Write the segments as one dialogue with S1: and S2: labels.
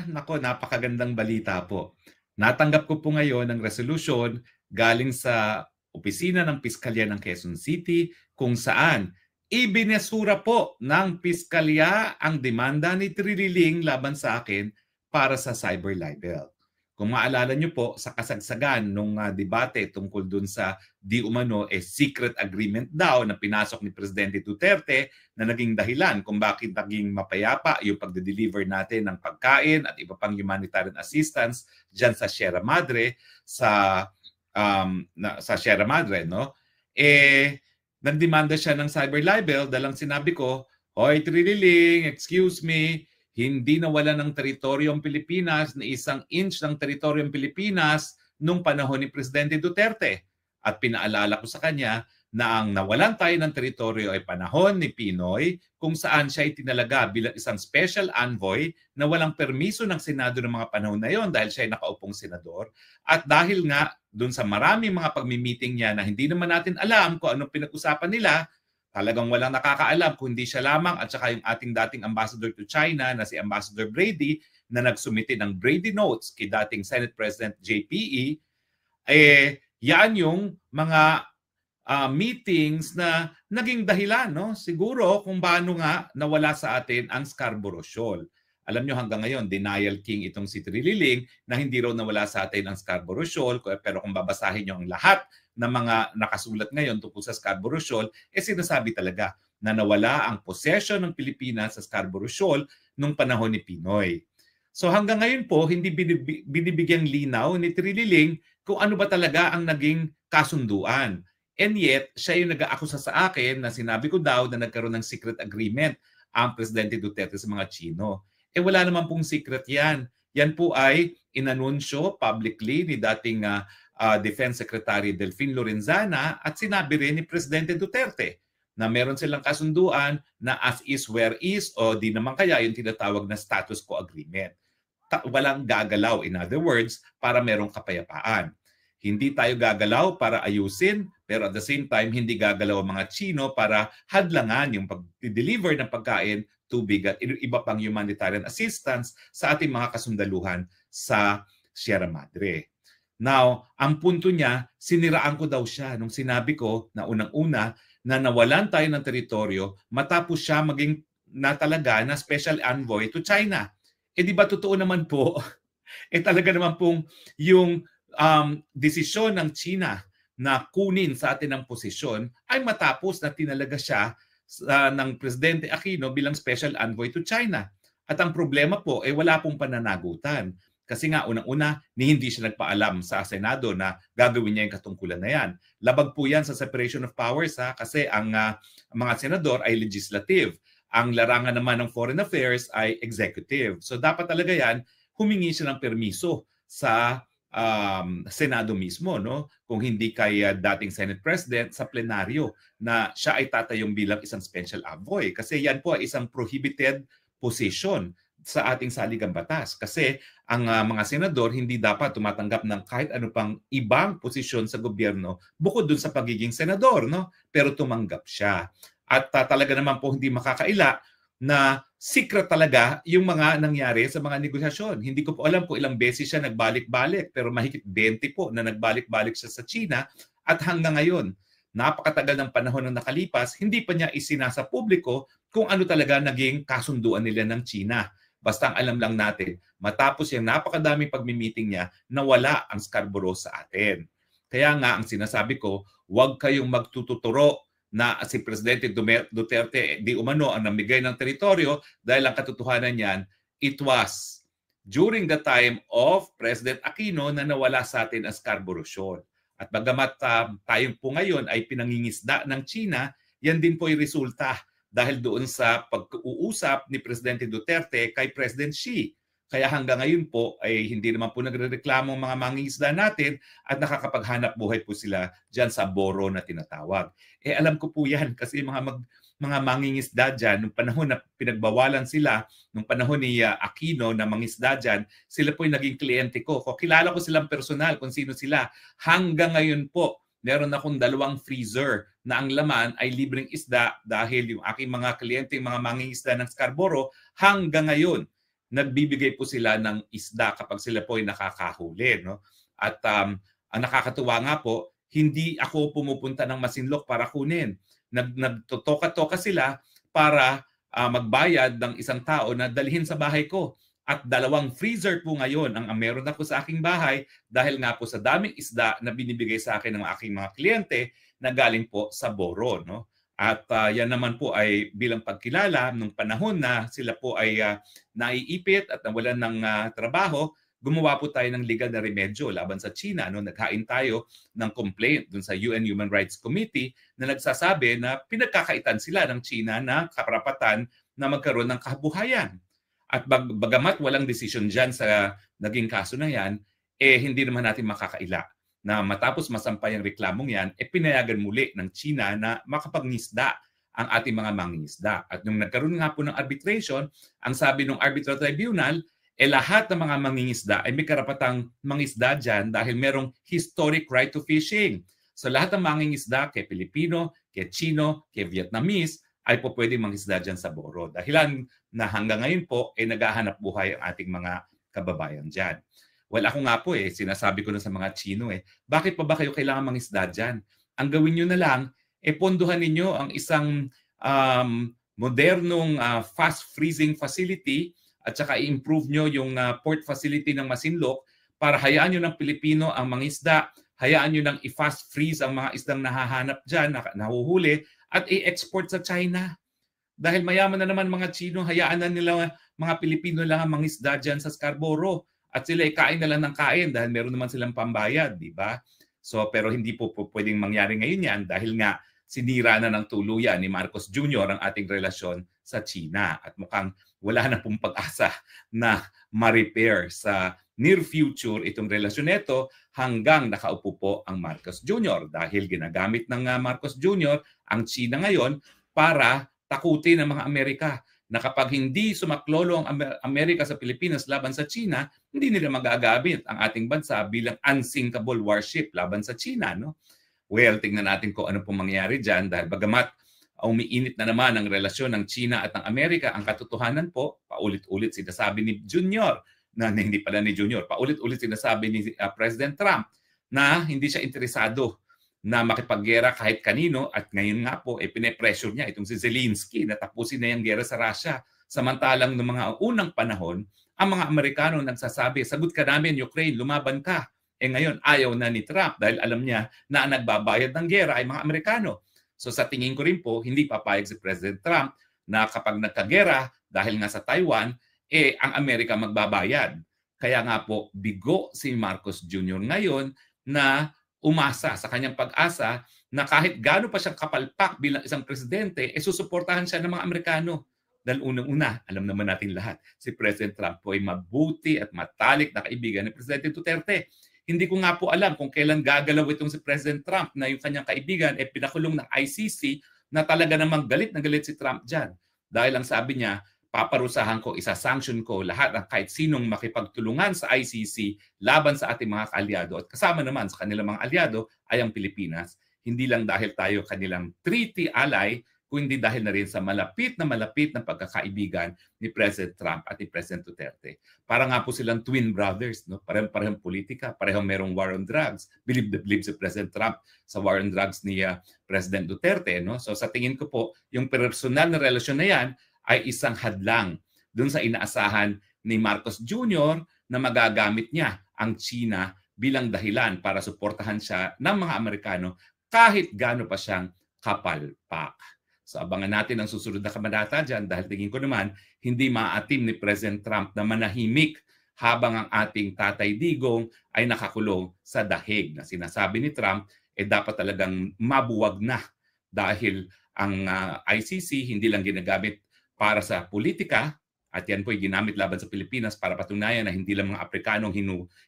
S1: Nako, napakagandang balita po. Natanggap ko po ngayon ang resolusyon galing sa opisina ng Piskalya ng Quezon City kung saan ibinesura po ng Piskalya ang demanda ni Trililing laban sa akin para sa cyber libel. Kung maalala niyo po, sa kasagsagan nung debate tungkol dun sa di umano secret agreement daw na pinasok ni Presidente Duterte na naging dahilan kung bakit naging mapayapa yung pagde-deliver natin ng pagkain at iba pang humanitarian assistance diyan sa Sierra Madre sa Sierra Madre, no? Nagdemanda siya ng cyber libel dalang sinabi ko, "Hoy Trililing, excuse me, hindi nawala ng teritoryo ang Pilipinas na isang inch ng teritoryo ang Pilipinas nung panahon ni Presidente Duterte." At pinaalala ko sa kanya na ang nawalan tayo ng teritoryo ay panahon ni Pinoy kung saan siya ay tinalaga bilang isang special envoy na walang permiso ng Senado ng mga panahon na yon dahil siya ay nakaupong senador. At dahil nga dun sa maraming mga pagmi-meeting niya na hindi naman natin alam kung anong pinag-usapan nila, talagang walang nakakaalam kung hindi siya lamang at saka yung ating dating ambassador to China na si Ambassador Brady na nagsumite ng Brady Notes kay dating Senate President JPE, yan yung mga meetings na naging dahilan, no? Siguro kung paano nga nawala sa atin ang Scarborough Shoal. Alam nyo hanggang ngayon, denial king itong si Trililing na hindi raw nawala sa atin ang Scarborough Shoal. Pero kung babasahin nyo ang lahat ng mga nakasulat ngayon tungkol sa Scarborough Shoal, sinasabi talaga na nawala ang possession ng Pilipinas sa Scarborough Shoal nung panahon ni Pinoy. So hanggang ngayon po, hindi binibigyang linaw ni Trililing kung ano ba talaga ang naging kasunduan. And yet, siya yung nag-aakusa sa akin na sinabi ko daw na nagkaroon ng secret agreement ang Presidente Duterte sa mga Chino. Wala naman pong secret yan. Yan po ay inanunsyo publicly ni dating Defense Secretary Delfin Lorenzana at sinabi rin ni Presidente Duterte na meron silang kasunduan na as is where is o di naman kaya yung tinatawag na status quo agreement. Walang gagalaw, in other words, para merong kapayapaan. Hindi tayo gagalaw para ayusin, pero at the same time, hindi gagalaw ang mga Chino para hadlangan yung pag-deliver ng pagkain, tubig at iba pang humanitarian assistance sa ating mga kasundaluhan sa Sierra Madre. Now, ang punto niya, siniraan ko daw siya nung sinabi ko na unang-una na nawalan tayo ng teritoryo matapos siya maging na talaga na special envoy to China. Di ba totoo naman po, talaga naman pong yung desisyon ng China na kunin sa atin ang posisyon ay matapos na tinalaga siya ng Presidente Aquino bilang special envoy to China. At ang problema po ay wala pong pananagutan. Kasi nga unang-una, hindi siya nagpaalam sa Senado na gagawin niya yung katungkulan na yan. Labag po yan sa separation of powers kasi ang mga senador ay legislative. Ang larangan naman ng foreign affairs ay executive. So dapat talaga yan, humingi siya ng permiso sa Senado mismo, no? Kung hindi kay dating Senate President sa plenaryo na siya ay tatayong bilang isang special envoy. Kasi yan po ay isang prohibited position sa ating saligang batas. Kasi ang mga senador hindi dapat tumatanggap ng kahit ano pang ibang posisyon sa gobyerno bukod dun sa pagiging senador, no? Pero tumanggap siya. At talaga naman po hindi makakaila na secret talaga yung mga nangyari sa mga negosasyon. Hindi ko po alam kung ilang beses siya nagbalik-balik, pero mahigit 20 po na nagbalik-balik siya sa China. At hanggang ngayon, napakatagal ng panahon na nakalipas, hindi pa niya isinasa publiko kung ano talaga naging kasunduan nila ng China. Basta ang alam lang natin, matapos yung napakadaming pagmi-meeting niya, nawala ang Scarborough sa atin. Kaya nga, ang sinasabi ko, huwag kayong magtututuro na si Presidente Duterte di umano ang namigay ng teritoryo dahil ang katotohanan niyan, it was during the time of President Aquino na nawala sa atin ang Scarborough Shoal. At bagamat tayo po ngayon ay pinangingisda ng China, yan din po ay resulta dahil doon sa pag-uusap ni Presidente Duterte kay President Xi. Kaya hanggang ngayon po ay hindi naman po nagrereklamo ang mga mangingisda natin at nakakapaghanap buhay po sila dyan sa boro na tinatawag. Alam ko po yan kasi mga mangingisda dyan, nung panahon na pinagbawalan sila, nung panahon ni Aquino na mangisda dyan, sila po yung naging kliyente ko. Kilala ko silang personal kung sino sila. Hanggang ngayon po, meron akong 2 freezer na ang laman ay libreng isda dahil yung aking mga kliyente, yung mga mangingisda ng Scarborough, hanggang ngayon, nagbibigay po sila ng isda kapag sila po ay nakakahuli. No? At ang nakakatuwa nga po, hindi ako pumupunta ng Masinloc para kunin. Nagtotoka-toka sila para magbayad ng isang tao na dalhin sa bahay ko. At 2 freezer po ngayon ang meron ako sa aking bahay dahil nga po sa daming isda na binibigay sa akin ng aking mga kliyente na galing po sa Boro. No? At yan naman po ay bilang pagkilala nung panahon na sila po ay naiipit at nawalan ng trabaho, gumawa po tayo ng legal na remedyo laban sa China. No? Naghain tayo ng complaint dun sa UN Human Rights Committee na nagsasabi na pinagkakaitan sila ng China na karapatan na magkaroon ng kabuhayan. At bagamat walang decision dyan sa naging kaso na yan, hindi naman natin makakaila na matapos masampay ang reklamong yan, pinayagan muli ng China na makapagnisda ang ating mga mangingisda. At nung nagkaroon nga po ng arbitration, ang sabi ng arbitral tribunal, lahat ng mga mangingisda ay may karapatang mangisda dyan dahil merong historic right to fishing. So lahat ng mangingisda, kay Pilipino, kay Chino, kay Vietnamese, ay po pwedeng mangisda dyan sa Boro. Dahilan na hanggang ngayon po ay naghahanap buhay ang ating mga kababayan dyan. Well, ako nga po sinasabi ko na sa mga Chino bakit pa ba kayo kailangan mangisda dyan? Ang gawin nyo na lang, ponduhan ninyo ang isang modernong fast freezing facility at saka i-improve nyo yung port facility ng Masinloc para hayaan nyo ng Pilipino ang mangisda, hayaan nyo ng i-fast freeze ang mga isdang nahahanap dyan, nahuhuli, at i-export sa China. Dahil mayaman na naman mga Chino, hayaan na nila mga Pilipino lang ang mangisda dyan sa Scarborough. At sila kain na lang ng kain dahil meron naman silang pambayad, di ba? So, pero hindi po pwedeng mangyari ngayon yan dahil nga sinira na ng tuluyan ni Marcos Jr. ang ating relasyon sa China. At mukhang wala na pong pag-asa na ma-repair sa near future itong relasyon nito hanggang nakaupo po ang Marcos Jr. Dahil ginagamit ng Marcos Jr. ang China ngayon para takutin ang mga Amerika na kapag hindi sumaklolo ang Amerika sa Pilipinas laban sa China, hindi nila magagamit ang ating bansa bilang unsinkable warship laban sa China. No? Well, tingnan natin kung ano pong mangyayari dyan dahil bagamat umiinit na naman ang relasyon ng China at ng Amerika, ang katotohanan po, paulit-ulit sinasabi ni Junior, na hindi pala ni Junior, paulit-ulit sinasabi ni President Trump na hindi siya interesado na makipaggera kahit kanino at ngayon nga po pine-pressure niya itong si Zelensky na tapusin na yung gera sa Russia. Samantalang noong mga unang panahon, ang mga Amerikano nagsasabi, sagot ka namin Ukraine, lumaban ka. Ngayon ayaw na ni Trump dahil alam niya na ang nagbabayad ng gera ay mga Amerikano. So sa tingin ko rin po, hindi papayag si President Trump na kapag nagkagera dahil nga sa Taiwan, ang Amerika magbabayad. Kaya nga po, bigo si Marcos Jr. ngayon na umasa sa kanyang pag-asa na kahit gaano pa siyang kapalpak bilang isang presidente, susuportahan siya ng mga Amerikano. Dahil unang-una, alam naman natin lahat, si President Trump po ay mabuti at matalik na kaibigan ni Presidente Duterte. Hindi ko nga po alam kung kailan gagalaw itong si President Trump na yung kanyang kaibigan pinakulong ng ICC na talaga namang galit na galit si Trump dyan. Dahil ang sabi niya, paparusahan ko, isa-sanction ko lahat ng kahit sinong makipagtulungan sa ICC laban sa ating mga kaalyado. At kasama naman sa kanilang mga alyado ay ang Pilipinas. Hindi lang dahil tayo kanilang treaty ally, kundi dahil na rin sa malapit na pagkakaibigan ni President Trump at ni President Duterte. Para nga po silang twin brothers, no? Parehong politika, parehong merong war on drugs. Believe si President Trump sa war on drugs ni President Duterte. No? So sa tingin ko po, yung personal na relasyon na yan ay isang hadlang dun sa inaasahan ni Marcos Jr. na magagamit niya ang China bilang dahilan para suportahan siya ng mga Amerikano kahit gaano pa siyang kapalpak. So abangan natin ang susunod na kabanata dyan dahil tingin ko naman hindi maatim ni President Trump na manahimik habang ang ating Tatay Digong ay nakakulong sa dahig na sinasabi ni Trump dapat talagang mabuwag na dahil ang ICC hindi lang ginagamit para sa politika at yan po ay ginamit laban sa Pilipinas para patunayan na hindi lang mga Aprikanong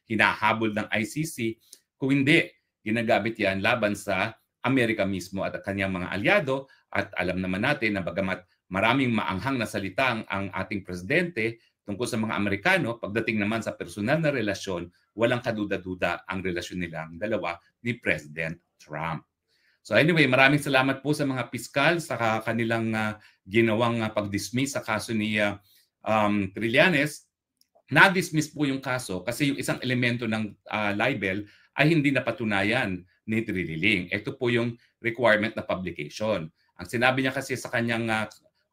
S1: hinahabol ng ICC, kung hindi, ginagamit yan laban sa Amerika mismo at kanyang mga alyado. At alam naman natin na bagamat maraming maanghang na salita ang ating presidente tungkol sa mga Amerikano, pagdating naman sa personal na relasyon, walang kaduda-duda ang relasyon nilang dalawa ni President Trump. So anyway, maraming salamat po sa mga piskal sa kanilang ginawang pag-dismiss sa kaso ni Trillanes. na-dismiss po yung kaso kasi yung isang elemento ng libel ay hindi napatunayan ni Trililing. Ito po yung requirement na publication. Ang sinabi niya kasi sa kanyang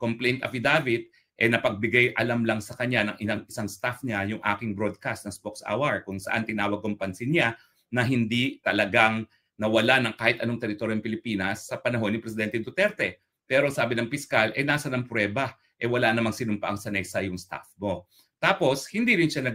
S1: complaint affidavit, napagbigay alam lang sa kanya ng isang staff niya yung aking broadcast ng Spokes Hour kung saan tinawag kong pansin niya na hindi talagang nawala ng kahit anong teritoryo ng Pilipinas sa panahon ni Presidente Duterte. Pero sabi ng piskal, nasa ng pruweba, wala namang sinumpaang sanaysa yung staff mo. Tapos, hindi rin siya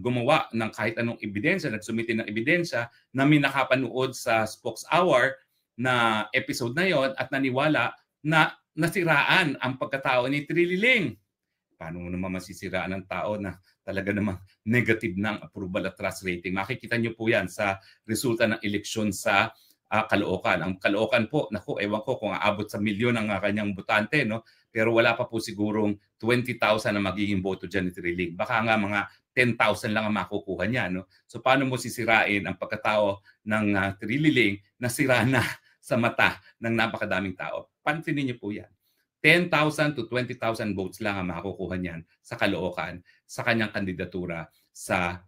S1: gumawa ng kahit anong ebidensya, nagsumite ng ebidensya na may nakapanood sa Spokes Hour na episode na yon at naniwala na nasiraan ang pagkatao ni Trililing. Paano mo naman masisiraan ng tao na talaga namang negative ng approval at trust rating? Makikita niyo po yan sa resulta ng eleksyon sa Caloocan. Ang Caloocan po, naku, ewan ko kung aabot sa milyon ang kanyang botante, no? Pero wala pa po sigurong 20,000 na magiging boto dyan ni Trililing. Baka nga mga 10,000 lang ang makukuha niya. No? So paano mo sisirain ang pagkatao ng Trililing na sira na sa mata ng napakadaming tao? Pansinin niyo po yan. 10,000 to 20,000 votes lang ang makukuha niyan sa Caloocan sa kanyang kandidatura sa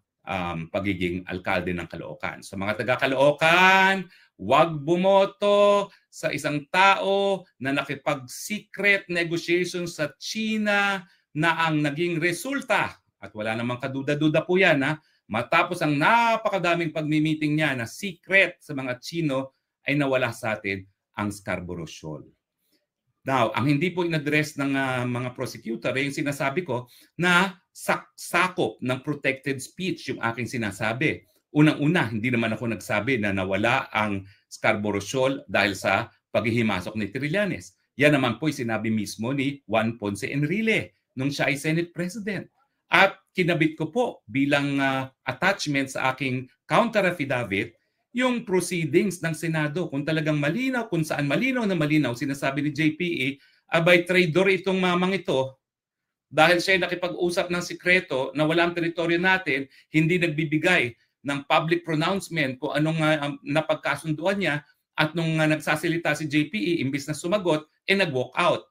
S1: pagiging alkalde ng Caloocan. So mga taga-Caloocan, huwag bumoto sa isang tao na nakipag-secret negotiation sa China na ang naging resulta, at wala namang kaduda-duda po yan, matapos ang napakadaming pagmi-meeting niya na secret sa mga Chino, ay nawala sa atin ang Scarborough Shoal. Now, ang hindi po in-address ng mga prosecutor yung sinasabi ko na sakop ng protected speech yung aking sinasabi. Unang-una, hindi naman ako nagsabi na nawala ang Scarborough Shoal dahil sa paghihimasok ni Trillanes. Yan naman po yung sinabi mismo ni Juan Ponce Enrile nung siya ay Senate President. At kinabit ko po bilang attachment sa aking counter affidavit yung proceedings ng Senado. Kung talagang malinaw, kung saan malinaw na malinaw, sinasabi ni JPE, abay traitor itong mamang ito dahil siya ay nakipag-usap ng sikreto na walang teritoryo natin, hindi nagbibigay ng public pronouncement kung anong napagkasunduan niya, at nung nagsasalita si JPE, imbis na sumagot, nag-walk out.